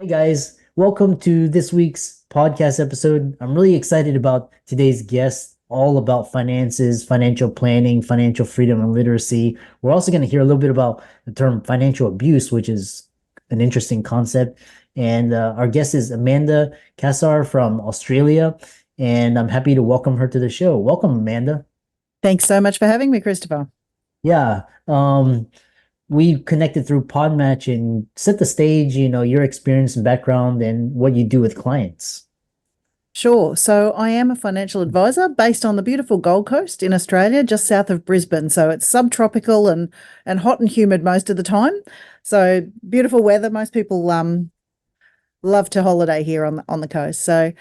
Hey guys, welcome to this week's podcast episode. I'm really excited about today's guest, all about finances, financial planning, financial freedom, and literacy. We're also going to hear a little bit about the term financial abuse, which is an interesting concept. And our guest is Amanda Cassar from Australia, and I'm happy to welcome her to the show. Welcome, Amanda. Thanks so much for having me, Christopher. Yeah. We connected through Podmatch and set the stage, your experience and background and what you do with clients. Sure. So I am a financial advisor based on the beautiful Gold Coast in Australia, just south of Brisbane. So it's subtropical and hot and humid most of the time. So beautiful weather. Most people love to holiday here on the coast. So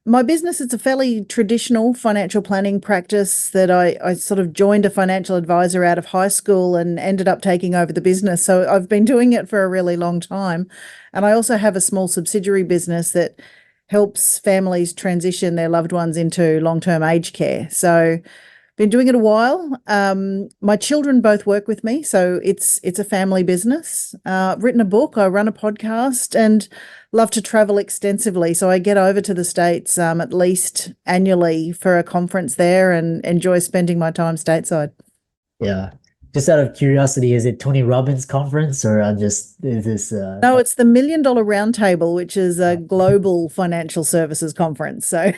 my business is a fairly traditional financial planning practice that I sort of joined a financial advisor out of high school and ended up taking over the business. So I've been doing it for a really long time. And I also have a small subsidiary business that helps families transition their loved ones into long-term aged care. So been doing it a while. My children both work with me, so it's a family business. I've written a book, I run a podcast, and love to travel extensively. So I get over to the States at least annually for a conference there and enjoy spending my time stateside. Yeah. Just out of curiosity, is it Tony Robbins conference or I'm just is this No, it's the Million Dollar Roundtable, which is a global financial services conference. So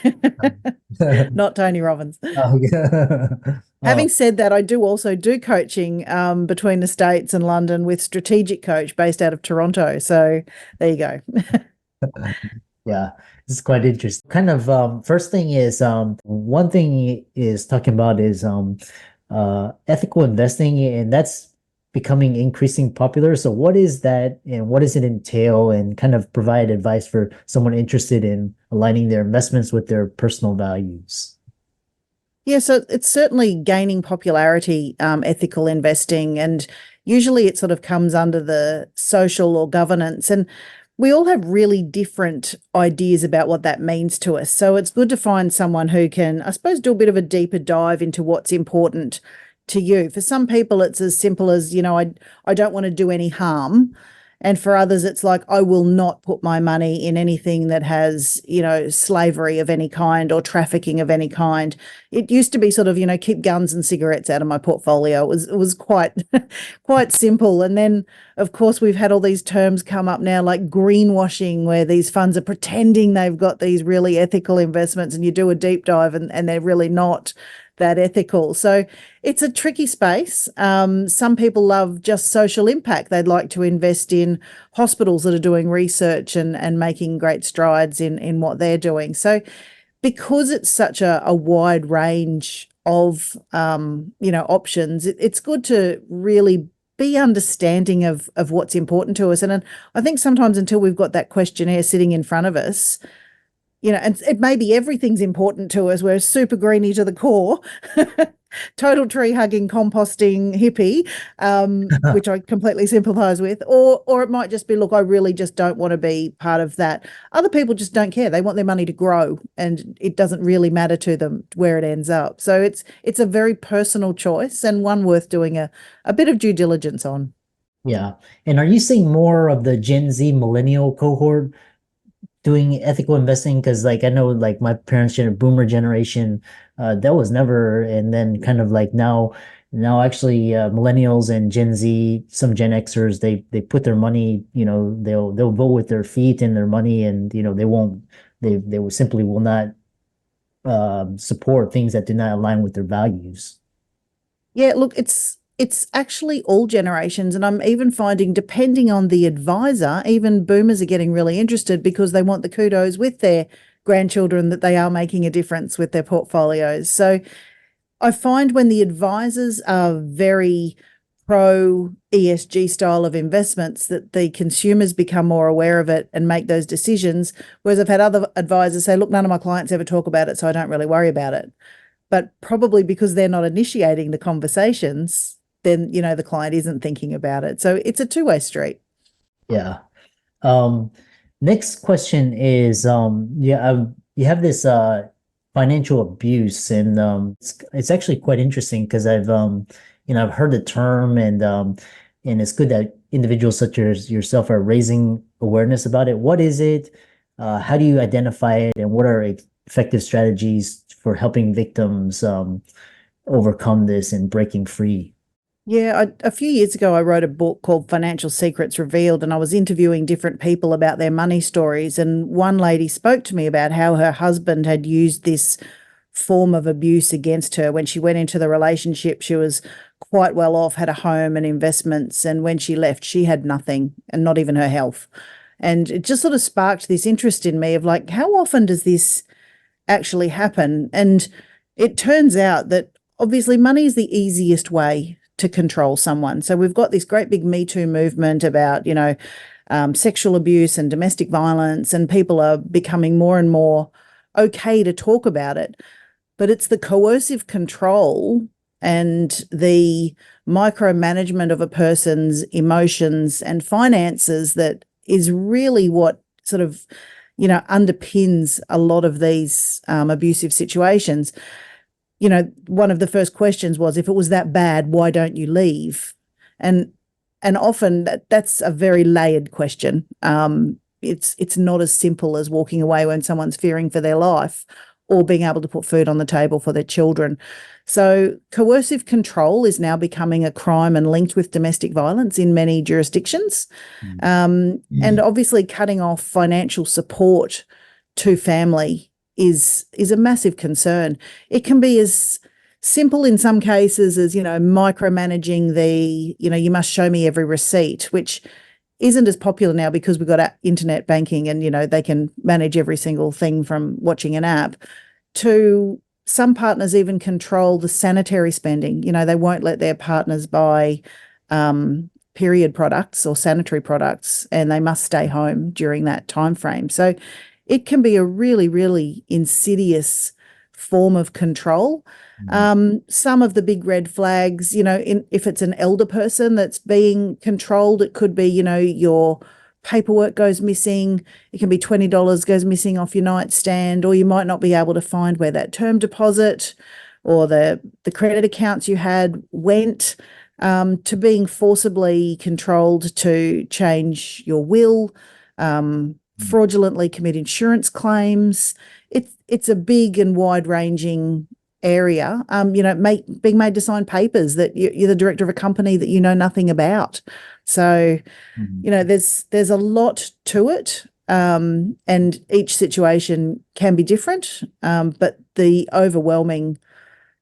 not Tony Robbins. oh, yeah. Oh, Having said that, I do also do coaching between the States and London with Strategic Coach based out of Toronto. So there you go. yeah. This is quite interesting. Kind of first thing is one thing is talking about is ethical investing, and that's becoming increasing popular. So what is that and what does it entail, and kind of provide advice for someone interested in aligning their investments with their personal values? Yeah, so it's certainly gaining popularity, ethical investing, and usually it sort of comes under the social or governance. And we all have really different ideas about what that means to us. So it's good to find someone who can, I suppose, do a bit of a deeper dive into what's important to you. For some people, it's as simple as, I don't want to do any harm. And for others, it's like, I will not put my money in anything that has, slavery of any kind or trafficking of any kind. It used to be sort of, keep guns and cigarettes out of my portfolio. It was quite quite simple. And then of course we've had all these terms come up now like greenwashing, where these funds are pretending they've got these really ethical investments and you do a deep dive and they're really not that ethical. So it's a tricky space. Some people love just social impact. They'd like to invest in hospitals that are doing research and making great strides in what they're doing. So because it's such a wide range of options, it's good to really be understanding of what's important to us. And I think sometimes until we've got that questionnaire sitting in front of us, and it may be everything's important to us. We're super greeny to the core, total tree hugging, composting hippie, which I completely sympathize with. Or it might just be, look, I really just don't want to be part of that. Other people just don't care. They want their money to grow, and it doesn't really matter to them where it ends up. So it's a very personal choice and one worth doing a bit of due diligence on. Yeah. And are you seeing more of the Gen Z millennial cohort doing ethical investing? Because like I know like my parents' boomer generation, that was never, and then kind of like now actually millennials and Gen Z, some Gen Xers, they put their money, they'll vote with their feet and their money, and they won't they will simply will not support things that do not align with their values. Yeah, look, it's actually all generations, and I'm even finding, depending on the advisor, even boomers are getting really interested because they want the kudos with their grandchildren that they are making a difference with their portfolios. So I find when the advisors are very pro ESG style of investments, that the consumers become more aware of it and make those decisions. Whereas I've had other advisors say, look, none of my clients ever talk about it, so I don't really worry about it. But probably because they're not initiating the conversations, then, the client isn't thinking about it. So it's a two-way street. Yeah. Um, Next question is, you have this financial abuse, and it's actually quite interesting because I've heard the term, and it's good that individuals such as yourself are raising awareness about it. What is it? How do you identify it? And what are effective strategies for helping victims overcome this and breaking free? Yeah, a few years ago, I wrote a book called Financial Secrets Revealed, and I was interviewing different people about their money stories. And one lady spoke to me about how her husband had used this form of abuse against her. When she went into the relationship, she was quite well off, had a home and investments. And when she left, she had nothing and not even her health. And it just sort of sparked this interest in me of like, how often does this actually happen? And it turns out that obviously money is the easiest way to control someone. So we've got this great big Me Too movement about, sexual abuse and domestic violence, and people are becoming more and more okay to talk about it. But it's the coercive control and the micromanagement of a person's emotions and finances that is really what sort of, underpins a lot of these abusive situations. One of the first questions was, if it was that bad, why don't you leave? And often that's a very layered question. It's not as simple as walking away when someone's fearing for their life or being able to put food on the table for their children. So coercive control is now becoming a crime and linked with domestic violence in many jurisdictions. And obviously cutting off financial support to family is a massive concern. It can be as simple in some cases as, micromanaging you must show me every receipt, which isn't as popular now because we've got internet banking and, they can manage every single thing from watching an app, to some partners even control the sanitary spending. They won't let their partners buy period products or sanitary products, and they must stay home during that time frame. So it can be a really, really insidious form of control. Some of the big red flags, if it's an elder person that's being controlled, it could be, your paperwork goes missing. It can be $20 goes missing off your nightstand, or you might not be able to find where that term deposit or the credit accounts you had went, to being forcibly controlled to change your will, fraudulently commit insurance claims. It's a big and wide-ranging area. Being made to sign papers that you're the director of a company that you know nothing about. So, there's a lot to it, and each situation can be different. But the overwhelming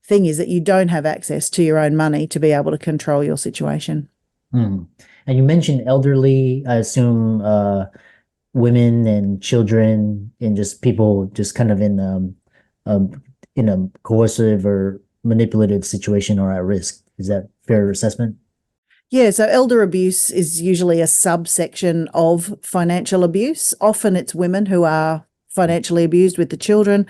thing is that you don't have access to your own money to be able to control your situation. And you mentioned elderly, I assume women and children and just people just kind of in a coercive or manipulative situation or at risk. Is that fair assessment? Yeah, so elder abuse is usually a subsection of financial abuse. Often it's women who are financially abused with the children,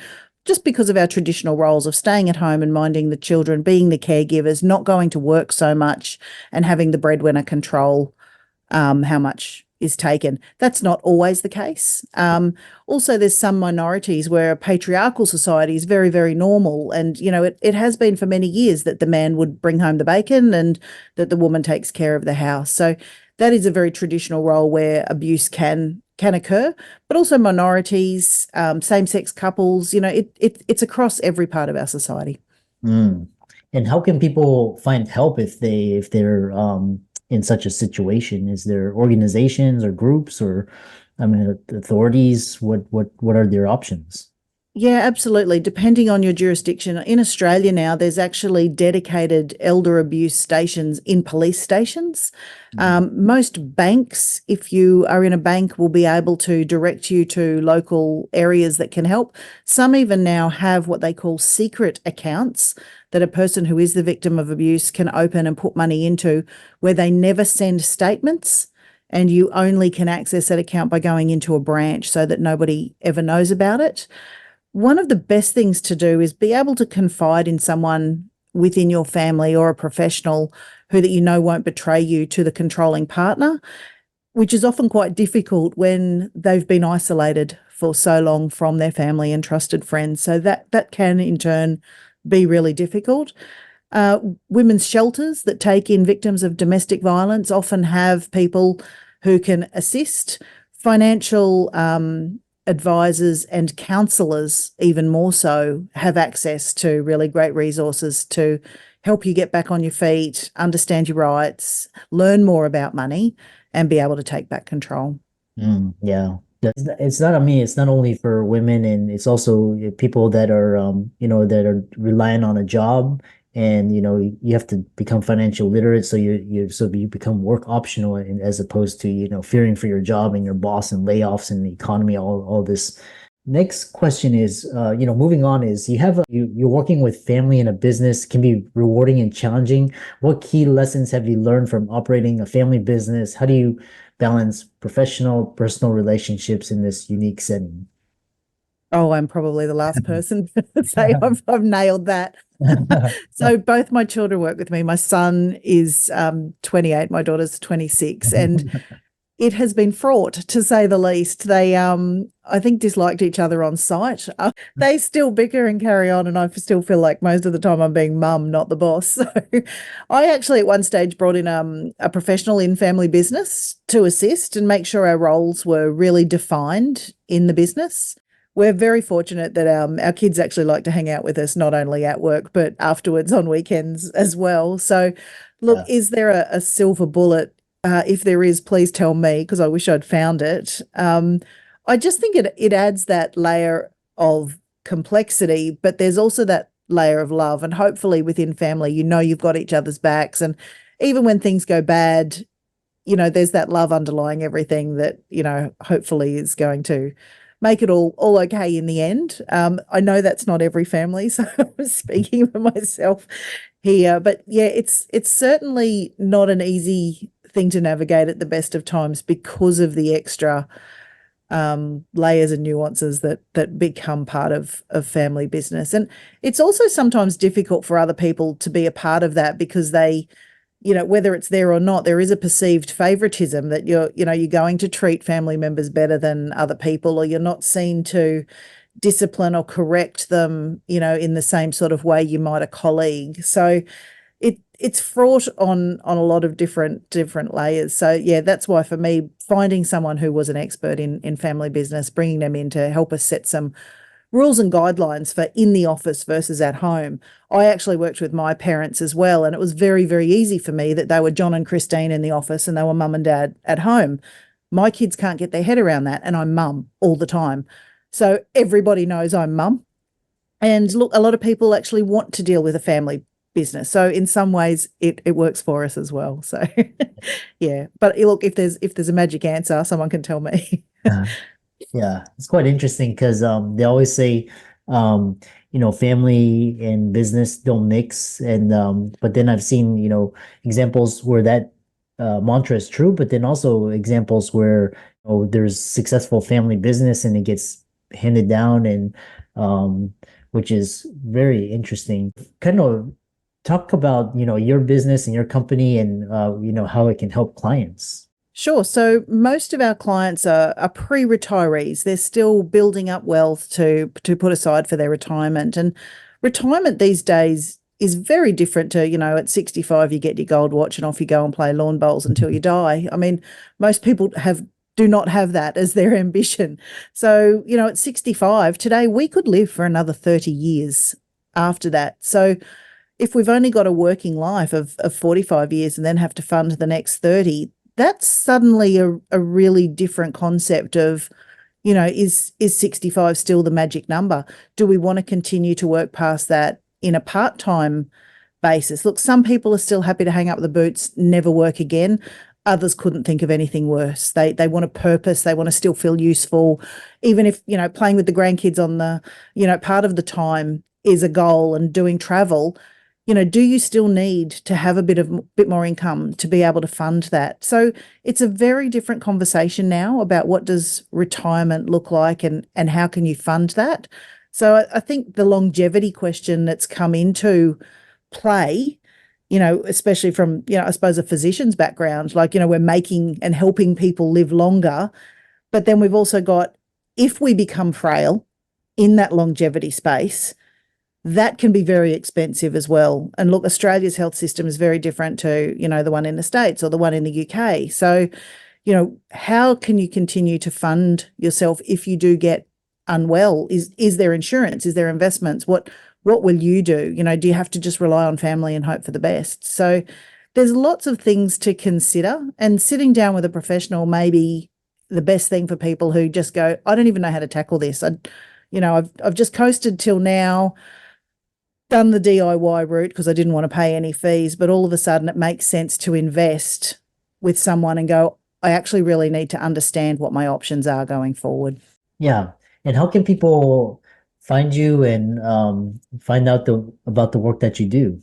just because of our traditional roles of staying at home and minding the children, being the caregivers, not going to work so much, and having the breadwinner control how much is taken. That's not always the case. Also, there's some minorities where a patriarchal society is very, very normal. And, it has been for many years that the man would bring home the bacon and that the woman takes care of the house. So that is a very traditional role where abuse can occur, but also minorities, same-sex couples, it's across every part of our society. And how can people find help if they're in such a situation? Is there organizations or groups or authorities? What are their options? Yeah, absolutely. Depending on your jurisdiction. In Australia now, there's actually dedicated elder abuse stations in police stations. Most banks, if you are in a bank, will be able to direct you to local areas that can help. Some even now have what they call secret accounts that a person who is the victim of abuse can open and put money into, where they never send statements, and you only can access that account by going into a branch so that nobody ever knows about it. One of the best things to do is be able to confide in someone within your family or a professional who that won't betray you to the controlling partner, which is often quite difficult when they've been isolated for so long from their family and trusted friends. So that can in turn be really difficult. Women's shelters that take in victims of domestic violence often have people who can assist. financial advisors and counsellors, even more so, have access to really great resources to help you get back on your feet, understand your rights, learn more about money, and be able to take back control. Yeah. It's not, I mean, it's not only for women, and it's also people that are, that are relying on a job, and, you have to become financial literate. So so you become work optional, and as opposed to, fearing for your job and your boss and layoffs and the economy, all this. Next question is, moving on, is you're working with family in a business can be rewarding and challenging. What key lessons have you learned from operating a family business? How do you balance professional, personal relationships in this unique setting? Oh, I'm probably the last person to say I've nailed that. So both my children work with me. My son is 28, my daughter's 26, and it has been fraught, to say the least. They, I think, disliked each other on sight. They still bicker and carry on, and I still feel like most of the time I'm being mum, not the boss. So I actually at one stage brought in a professional in family business to assist and make sure our roles were really defined in the business. We're very fortunate that our kids actually like to hang out with us, not only at work, but afterwards on weekends as well. So, look, Yeah. is there a silver bullet? If there is, please tell me, because I wish I'd found it. I just think it adds that layer of complexity, but there's also that layer of love. And hopefully within family, you've got each other's backs. And even when things go bad, there's that love underlying everything that, hopefully is going to make it all okay in the end. I know that's not every family, so I'm speaking for myself here. But yeah, it's certainly not an easy thing to navigate at the best of times because of the extra layers and nuances that become part of family business. And it's also sometimes difficult for other people to be a part of that because they, whether it's there or not, there is a perceived favoritism that you're going to treat family members better than other people, or you're not seen to discipline or correct them, in the same sort of way you might a colleague. So it's fraught on a lot of different layers. So yeah, that's why for me, finding someone who was an expert in family business, bringing them in to help us set some rules and guidelines for in the office versus at home. I actually worked with my parents as well, and it was very, very easy for me that they were John and Christine in the office and they were mum and dad at home. My kids can't get their head around that, and I'm mum all the time. So everybody knows I'm mum. And look, a lot of people actually want to deal with a family business. So in some ways it works for us as well. So yeah. But look, if there's a magic answer, someone can tell me. Yeah, it's quite interesting because they always say family and business don't mix, and but then I've seen examples where that mantra is true, but then also examples where there's successful family business and it gets handed down, and which is very interesting. Kind of talk about your business and your company, and how it can help clients. Sure. So most of our clients are pre-retirees. They're still building up wealth to put aside for their retirement. And retirement these days is very different to, at 65, you get your gold watch and off you go and play lawn bowls until you die. I mean, most people do not have that as their ambition. So, at 65 today, we could live for another 30 years after that. So if we've only got a working life of 45 years and then have to fund the next 30, that's suddenly a really different concept of, is 65 still the magic number? Do we want to continue to work past that in a part-time basis? Look, some people are still happy to hang up the boots, never work again. Others couldn't think of anything worse. They want a purpose. They want to still feel useful, even if, playing with the grandkids on the, part of the time is a goal, and doing travel. Do you still need to have a bit more income to be able to fund that? So it's a very different conversation now about what does retirement look like, and how can you fund that? So I think the longevity question that's come into play, especially from, I suppose a physician's background, like, we're making and helping people live longer, but then we've also got, if we become frail in that longevity space, that can be very expensive as well. And look, Australia's health system is very different to, the one in the States or the one in the UK. So, how can you continue to fund yourself if you do get unwell? Is there insurance? Is there investments? What will you do? Do you have to just rely on family and hope for the best? So there's lots of things to consider, and sitting down with a professional may be the best thing for people who just go, I don't even know how to tackle this. I've just coasted till now, done the DIY route because I didn't want to pay any fees, but all of a sudden it makes sense to invest with someone and go, I actually really need to understand what my options are going forward. Yeah. And how can people find you and find out about the work that you do?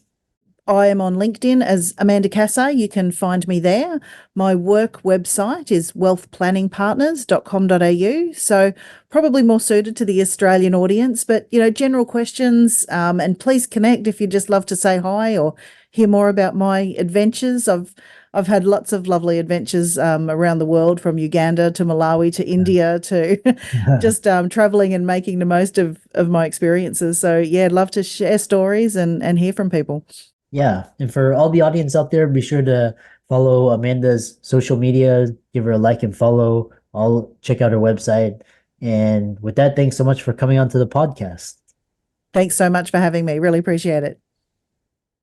I am on LinkedIn as Amanda Cassar. You can find me there. My work website is wealthplanningpartners.com.au. So probably more suited to the Australian audience, but general questions, and please connect if you'd just love to say hi or hear more about my adventures. I've had lots of lovely adventures around the world, from Uganda to Malawi to India to just traveling and making the most of my experiences. So yeah, I'd love to share stories and hear from people. Yeah. And for all the audience out there, be sure to follow Amanda's social media, give her a like and follow. I'll check out her website. And with that, thanks so much for coming on to the podcast. Thanks so much for having me. Really appreciate it.